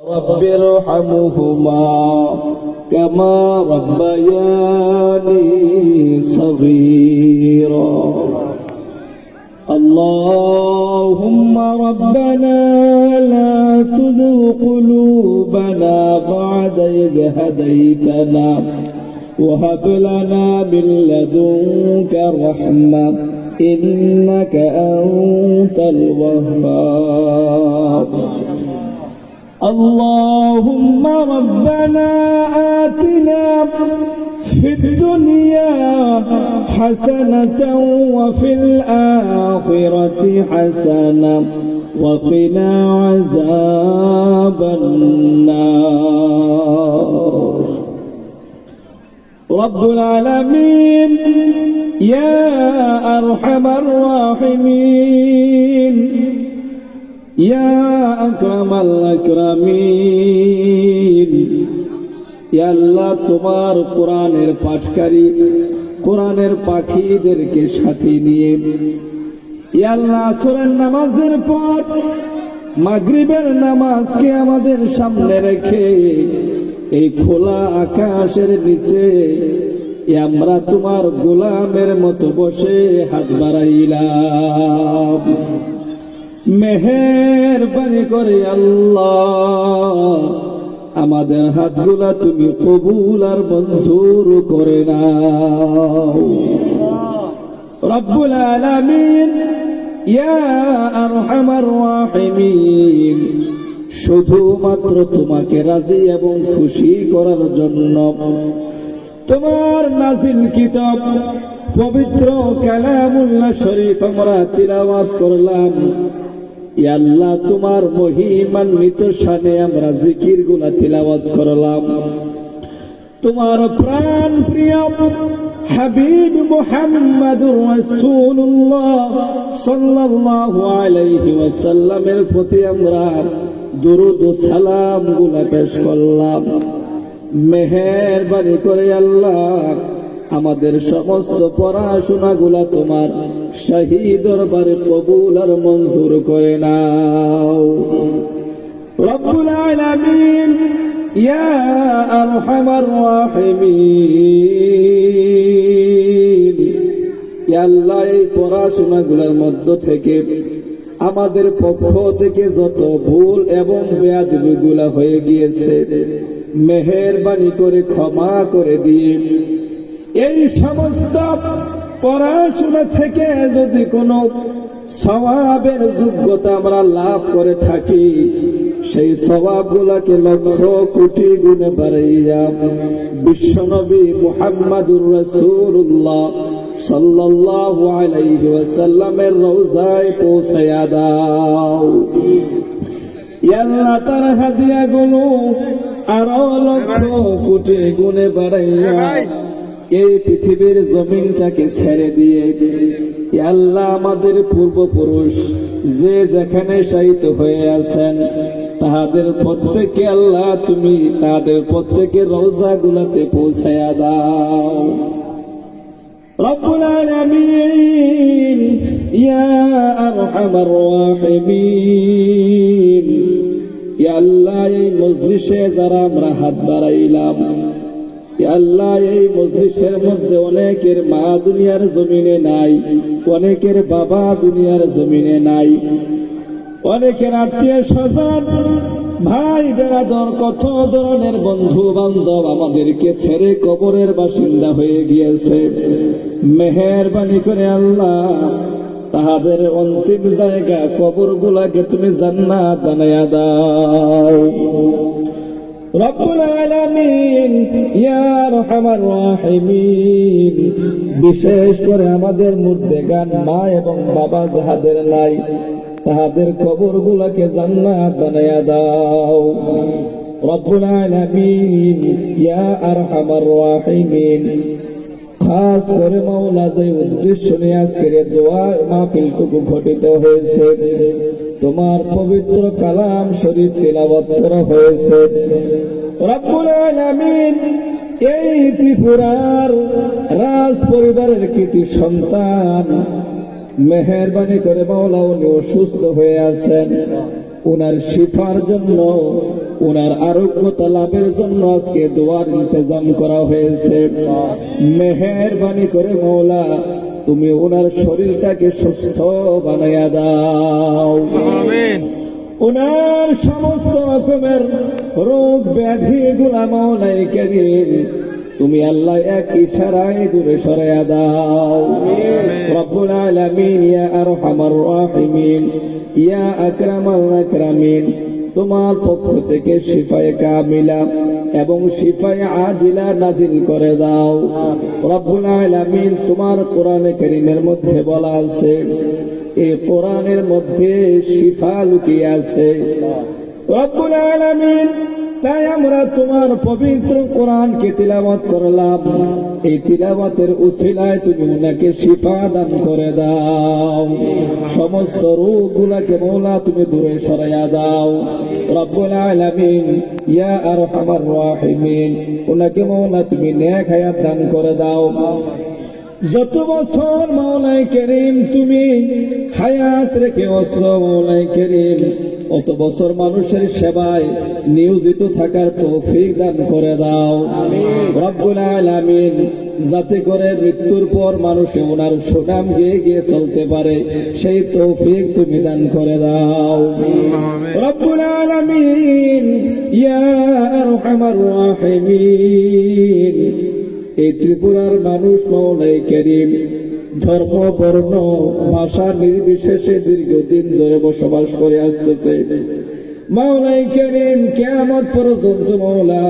رب ارحمهما كما ربياني صغيرا اللهم ربنا لا تزغ قلوبنا بعد إذ هديتنا وهب لنا من لدنك رحمة إنك أنت الوهاب اللهم ربنا آتنا في الدنيا حسنة وفي الآخرة حسنة وقنا عذاب النار رب العالمين يا أرحم الراحمين يا أكرم الأكرمين يا الله তোমার কোরআনের পাঠকারী কোরআনের পাখিদেরকে সাথে নিয়ে ইয়া আল্লাহ আসরের নামাজের পর মাগরিবের নামাজকে আমাদের সামনে রেখে এই খোলা আকাশের নিচে আমরা তোমার গোলামের মতো বসে হাত বাড়াইলাম মেহেরবানি করে আল্লাহ আমাদের হাতগুলা তুমি কবুল আর মঞ্জুর করে নাও রব্বুল আলামিন ইয়া আরহামার রাহিমিন শুধুমাত্র তোমাকে রাজি এবং খুশি করার জন্য তোমার নাজিল কিতাব পবিত্র কালামুল্লাহ শরীফ আমরা তিলাওয়াত করলাম ইয়া আল্লাহ তোমার মহিমান্বিত শানে আমরা জিকিরগুলো তিলাওয়াত করলাম তোমার প্রাণ প্রিয় হাবিব মুহাম্মদুর রাসূলুল্লাহ সাল্লাল্লাহু আলাইহি ওয়াসাল্লামের প্রতি আমরা দুরূদ ও সালামগুলো পেশ করলাম মেহেরবানি করে আল্লাহ আমাদের সমস্ত পড়াশোনাগুলা তোমার শাহী দরবারে কবুল আর মঞ্জুর করে নাও রব্বুল আলামিন ইয়া আরহামার রাহিমিন ইয়া আল্লাহ এই পড়াশোনাগুলোর মধ্য থেকে আমাদের পক্ষ থেকে যত ভুল এবং বেয়াদবিগুলা হয়ে গিয়েছে মেহেরবানি করে ক্ষমা করে দিয়ে এই সমস্ত পড়াশোনা থেকে যদি কোনো সওয়াবের যোগ্যতা আমরা লাভ করে থাকি সেই সওয়াবগুলোকে লক্ষ কোটি গুণে বাড়াইয়া বিশ্বনবী মুহাম্মদুর রাসূলুল্লাহ সাল্লাল্লাহু আলাইহি ওয়াসাল্লামের রওজায় পৌঁছায়া দাও ইয়া আল্লাহ তার হাদিয়াগুলো আরো লক্ষ কোটি গুণে বাড়াইয়া এই পৃথিবীর জমিনটাকে ছেড়ে দিয়ে ইয়া আল্লাহ আমাদের পূর্বপুরুষ যে যেখানে শায়িত হয়ে আছেন তাদের প্রত্যেককে আল্লাহ তুমি তাদের প্রত্যেকের রওজাগুলোতে পৌঁছায়া দাও রব্বুল আলামিন ইয়া আরহামার রাহিমিন ইয়া আল্লাহ এই মজলিসে যারা আমরা হাত বাড়াইলাম ইয়া আল্লাহ এই মজলিসের মধ্যে অনেকের মা দুনিয়ার জমিনে নাই অনেকের বাবা দুনিয়ার জমিনে নাই অনেকের আত্মীয় স্বজন ভাই বেরাদর কত ধরনের বন্ধু বান্ধব আমাদেরকে ছেড়ে কবরের বাসিন্দা হয়ে গিয়েছে মেহেরবানি করে আল্লাহ তাহাদের অন্তিম জায়গা কবরগুলাকে তুমি জান্নাত বানায়া দাও রব্বুল আলামিন ইয়া আরহামার রাহিমিন বিশেষ করে আমাদের মুর্দেগান মা এবং বাবা যাহাদের নাই তাহাদের কবরগুলোকে জান্নাত বানায়া দাও রব্বুল আলামিন ইয়া আরহামার রাহিমিন খাস করে মাওলা যে উদ্দেশ্য নিয়ে আজকের দোয়া মাহফিলটুকু ঘটিত হয়েছে তোমার পবিত্র কালাম শরীফ তিলাওয়াত করা হয়েছে রব্বুল আলামিন এই ত্রিপুরার রাজ পরিবারের কৃতি সন্তান মেহেরবানি করে মাওলা উনি অসুস্থ হয়ে আছেন ওনার শিফার জন্য, ওনার আরোগ্যতা লাভের জন্য আজকে দোয়ার ইন্তজাম করা হয়েছে। মেহেরবানি করে মওলা তুমি ওনার শরীরটাকে সুস্থ বানাইয়া দাও। ওনার সমস্ত রকমের রোগ ব্যাধি গুলা মাওলাই কারীম তুমি আল্লাহ এক ইশারায় দূরে সরাইয়া দাও। রব্বুল আলামিন, ইয়া আরহামার রাহিমিন, ইয়া আকরামাল আকরামিন, তোমার পক্ষ থেকে শিফায়ে কামিলা এবং শিফায়ে আজিলা নাজিল করে দাও। রব্বুল আলামিন, তোমার কোরআনে কারীমের মধ্যে বলা আছে, এই কোরআনের মধ্যে শিফা লুকিয়ে আছে। রব্বুল আলামিন, তাই আমরা তোমার পবিত্র কোরআনকে তিলাওয়াত করলাম। এই তিলাওয়াতের উসিলায় তুমি ওনাকে শিফা দান করে দাও। সমস্ত রোগগুলাকে মওলা তুমি দূরে সরাইয়া দাও। রব্বুল আলামিন, ইয়া আরহামার রাহিমিন, ওনাকে মওলা তুমি নেক হায়াত দান করে দাও। যত বছর মাওলাই কারীম তুমি হায়াত রেখে অস্ত্র মাওলাই কারীম অত বছর মানুষের সেবায় নিয়োজিত থাকার তৌফিক দান করে দাও। রব্বুল আলামিন, যাতে করে মৃত্যুর পর মানুষ ওনার সুনাম গিয়ে গিয়ে চলতে পারে সেই তৌফিক তুমি দান করে দাও। রব্বুল আলামিন, ইয়া আরহামার রাহিমিন, এই ত্রিপুরার মানুষ মাওলাই কারীম ধর্ম বর্ণ ভাষা নির্বিশেষে দীর্ঘদিন ধরে বসবাস করে আসতেছে। মাওলাই কারীম, কিয়ামত পর্যন্ত মওলা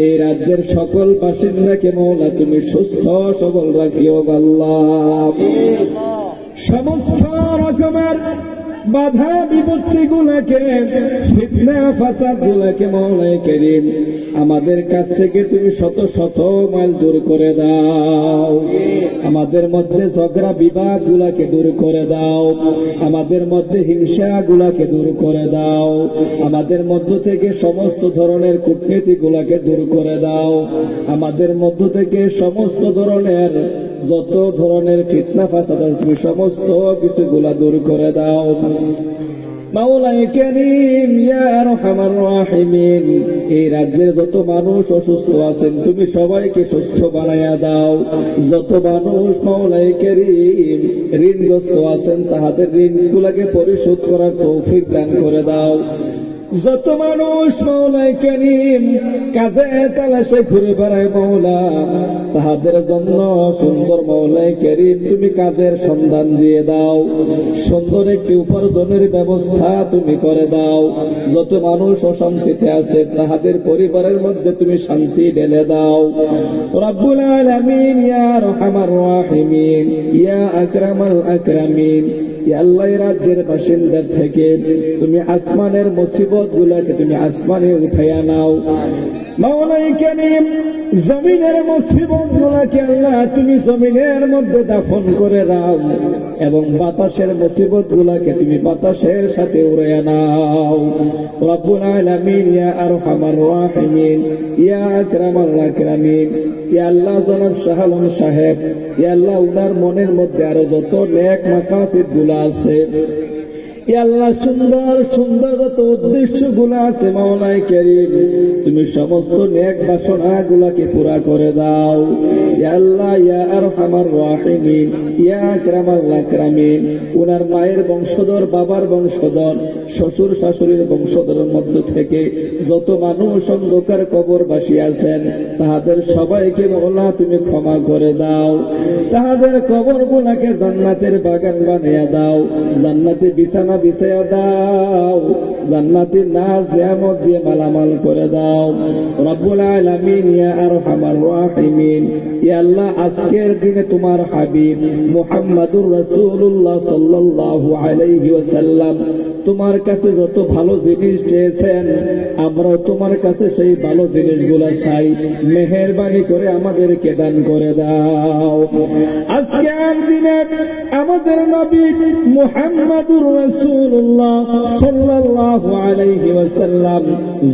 এই রাজ্যের সকল বাসিন্দাকে মওলা তুমি সুস্থ সবল রাখিও আল্লাহ। সমস্ত রকমের বাধা বিপত্তি গুলাকে, ফিতনা ফাসাদ গুলাকে মাওলাই কারীম আমাদের কাছ থেকে তুমি শত শত মাইল দূর করে দাও। আমাদের মধ্যে ঝগড়া বিবাদ গুলাকে দূর করে দাও। আমাদের মধ্যে হিংসা গুলাকে দূর করে দাও। আমাদের মধ্য থেকে সমস্ত ধরনের কূটনীতি গুলাকে দূর করে দাও। আমাদের মধ্য থেকে সমস্ত ধরনের যত ধরনের ফিতনা ফাসাদ আছে সমস্ত কিছুগুলা দূর করে দাও। মাওলাই কারীম, ইয়া আরহামার রাহিমিন, এই রাজ্যের যত মানুষ অসুস্থ আছেন তুমি সবাইকে সুস্থ বানাইয়া দাও। যত মানুষ মাওলাই কারীম ঋণগ্রস্ত আছেন তাহাদের ঋণগুলোকে পরিশোধ করার তৌফিক দান করে দাও। যত মানুষ মাওলাই কারীম কাজের তালাশে ঘুরে বেড়ায় মওলা তাহাদের জন্য সুন্দর মাওলাই কারীম তুমি কাজের সন্ধান দিয়ে দাও। সুন্দর একটি উপার্জনের ব্যবস্থা তুমি করে দাও। যত মানুষ অশান্তিতে আছে তাহাদের পরিবারের মধ্যে তুমি শান্তি ঢেলে দাও। রব্বুল আলামিন, ইয়া আরহামার রাহিমিন, ইয়া আকরামাল আকরামিন, ইয়া আল্লাহ, রাজ্যের বাসিন্দার থেকে তুমি আসমানের মুসিবত গুলাকে তুমি আসমানে উঠাইয়া নাও। মাওলাই কারীম, জমিনের মুসিবত গুলাকে আল্লাহ তুমি জমিনের মধ্যে দাফন করে দাও এবং বাতাসের মুসিবত গুলাকে তুমি বাতাসের সাথে উড়াইয়া নাও। রব্বুল আলামিন, ইয়া আরহামার রাহিমিন, ইয়া আকরামাল আকরামিন, ইয়া আল্লাহ, জনাব শাহ আলম সাহেব, ইয়া আল্লাহ, উনার মনের মধ্যে আরো যত নেক মাকাসিদ গুলা আছে, ইয়া আল্লাহ, সুন্দর সুন্দর যত উদ্দেশ্য গুলা আছে মাওলাই কারীম তুমি সমস্ত নেক বাসনা গুলাকে পুরা করে দাও। ইয়া আল্লাহ, ইয়া আরহামার রাহিমিন, ইয়া আকরামাল আকরামিন, উনার মায়ের বংশধর, বাবার বংশধর, শ্বশুর শাশুড়ির বংশধরের মধ্য থেকে যত মানুষ অন্ধকার কবরবাসী আছেন তাহাদের সবাইকে মওলা তুমি ক্ষমা করে দাও। তাহাদের কবর গুলাকে জান্নাতের বাগান বানিয়ে দাও। জান্নাতে বিছানা বিছাইয়া দাও। জান্নাতের নাজ নিয়ামত দিয়ে মালামাল করে দাও। রব্বুল আলামিন, ইয়া আরহামার রাহিমিন, ইয়া আল্লাহ, আজকের দিনে তোমার হাবিব মুহাম্মাদুর রাসূলুল্লাহ সাল্লাল্লাহু আলাইহি ওয়াসাল্লাম তোমার কাছে যত ভালো জিনিস চেয়েছেন আমরাও তোমার কাছে সেই ভালো জিনিসগুলা চাই। মেহেরবানি করে আমাদেরকে দান করে দাও। আজকের দিনে আমাদের নবী মুহাম্মাদুর রাসূলুল্লাহ সাল্লাল্লাহু আলাইহি ওয়াসাল্লাম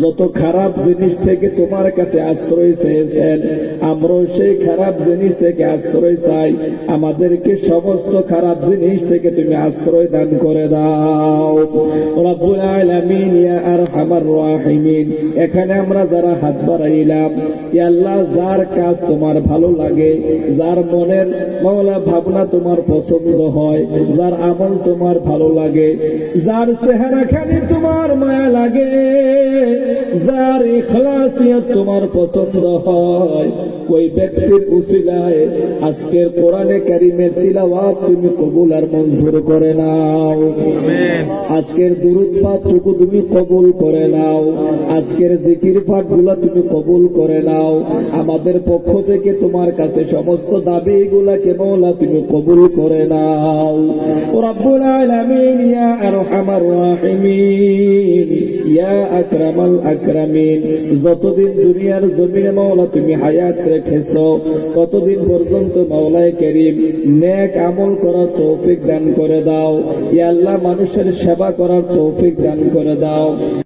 যত খারাপ জিনিস থেকে তোমার কাছে আশ্রয় চেয়েছেন আমরাও সেই খারাপ জিনিস থেকে আশ্রয় চাই। আমাদেরকে সমস্ত খারাপ জিনিস থেকে তুমি আশ্রয় দান করে দাও। রব্বুল আলামিন ইয়া আরহামার রাহিমিন, এখানে আমরা যারা হাত বাড়াইলাম, ইয়া আল্লাহ যার কাজ তোমার ভালো লাগে, যার মনের মাওলা ভাবনা তোমার পছন্দ হয়, যার আমল তোমার ভালো লাগে, যার চেহারাখানি তোমার মায়া লাগে, যার ইখলাসিয়ত তোমার পছন্দ হয়, ওই ব্যক্তির উসিলায় আজকের কোরআনে কারীমের তিলাওয়াত তুমি কবুল আর মঞ্জুর করে নাও। আজকের দুরূদ পাঠটুকু তুমি কবুল করে নাও। আজকের জিকির পাঠগুলা তুমি কবুল করে নাও। আমাদের পক্ষ থেকে তোমার কাছে সমস্ত দাবিগুলাকে মওলা তুমি কবুল করে নাও। রব্বুল আলামিন ইয়া আরহামার রাহিমিন ইয়া আকরামাল আকরামিন, যতদিন দুনিয়ার জমিনে মওলা তুমি হায়াত রেখেছো ততদিন পর্যন্ত মাওলায়ে কারীম নেক আমল করার তৌফিক দান করে দাও। ইয়া আল্লাহ মানুষের সেবা করার তৌফিক দান করে দাও।